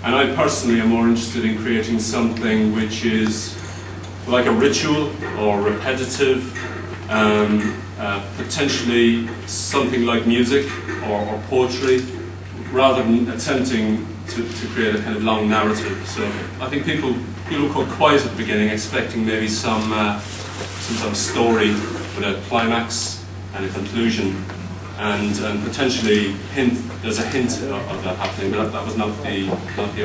And I personally am more interested in creating something which is like a ritual or repetitive, potentially something like music or poetry, rather than attempting to create a kind of long narrative. So I think people were quite quiet at the beginning, expecting maybe some sort of story with a climax and a conclusion, and potentially there's a hint of that happening, but that was not the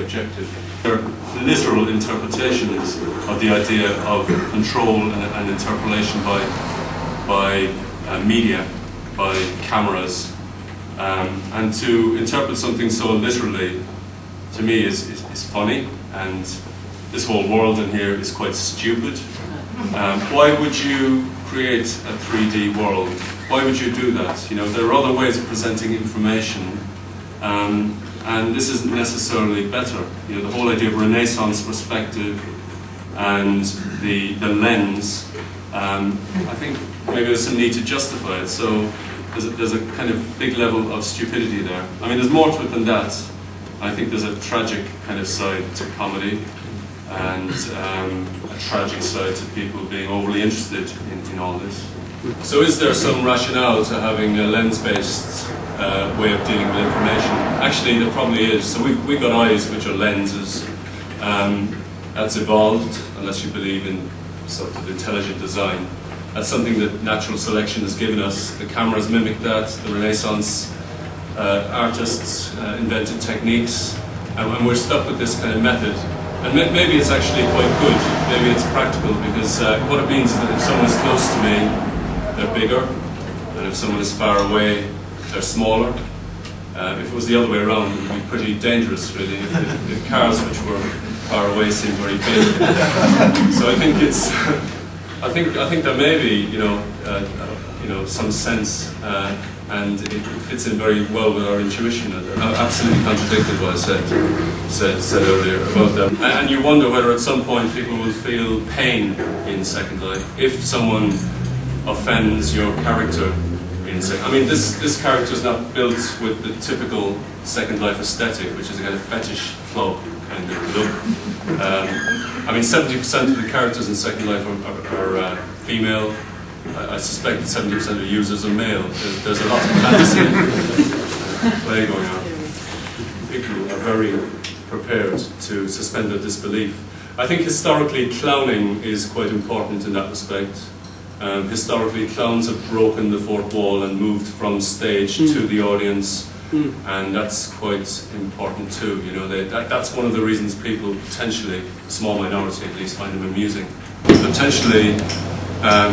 objective. There are literal interpretations of the idea of control and interpolation by media, by cameras, and to interpret something so literally, to me, is funny, and this whole world in here is quite stupid. Why would you create a 3D world? Why would you do that? You know, there are other ways of presenting information, and this isn't necessarily better. You know, the whole idea of Renaissance perspective and the lens, I think maybe there's some need to justify it. So there's a kind of big level of stupidity there. I mean, there's more to it than that. I think there's a tragic kind of side to comedy, and a tragic side to people being overly interested in all this. So is there some rationale to having a lens-based way of dealing with information? Actually, there probably is. So we've got eyes which are lenses. That's evolved, unless you believe in sort of intelligent design. That's something that natural selection has given us. The cameras mimic that. The Renaissance artists invented techniques, and we're stuck with this kind of method. And maybe it's actually quite good. Maybe it's practical, because what it means is that if someone is close to me, they're bigger, and if someone is far away, they're smaller. If it was the other way around, it would be pretty dangerous, really, if cars which were far away seemed very big. So I think it's, I think there may be, you know, some sense, and it fits in very well with our intuition. Absolutely contradicted what I said earlier about that. And you wonder whether at some point people will feel pain in Second Life if someone offends your character in Second. I mean, this character is not built with the typical Second Life aesthetic, which is a kind of fetish club kind of look. I mean, 70% of the characters in Second Life are female. I suspect that 70% of the users are male. There's a lot of fantasy play going on. People are very prepared to suspend their disbelief. I think historically clowning is quite important in that respect. Historically, clowns have broken the fourth wall and moved from stage to the audience, and that's quite important too. You know, that's one of the reasons people potentially, a small minority at least, find them amusing. Potentially,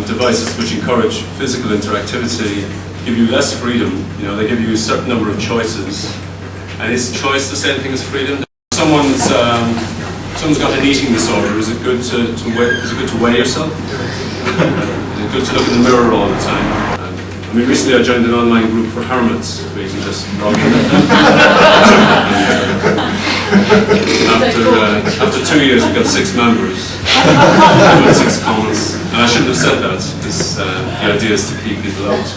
devices which encourage physical interactivity give you less freedom. You know, they give you a certain number of choices, and is choice the same thing as freedom? Someone's got an eating disorder. Is it good to weigh yourself? Is it good to look in the mirror all the time? I mean, recently I joined an online group for hermits, where you can just log in. After 2 years, we got 6 members, 6 comments. And I shouldn't have said that, because the idea is to keep people out.